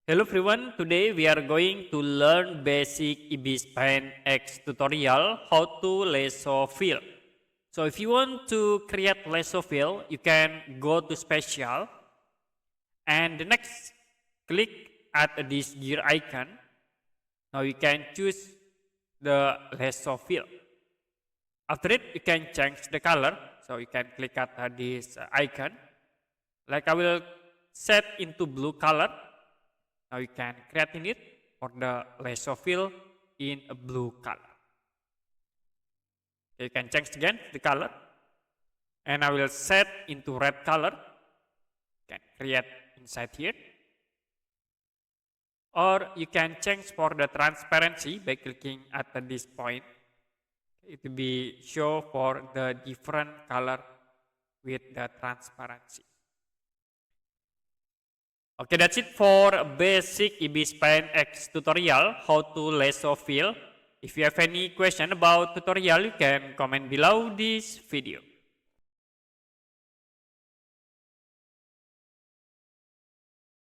Hello everyone, today we are going to learn basic Ibis Paint X tutorial how to lasso fill. So if you want to create lasso fill, you can go to special and the next click at this gear icon. Now you can choose the lasso fill. After it, you can change the color. So you can click at this icon. Like I will set into blue color. Now you can create in it for the lasso fill in a blue color. You can change again the color. And I will set into red color. You can create inside here. Or you can change for the transparency by clicking at this point. It will be show for the different color with the transparency. Okay, that's it for basic Ibis Paint X tutorial, how to lasso fill. If you have any question about tutorial, you can comment below this video.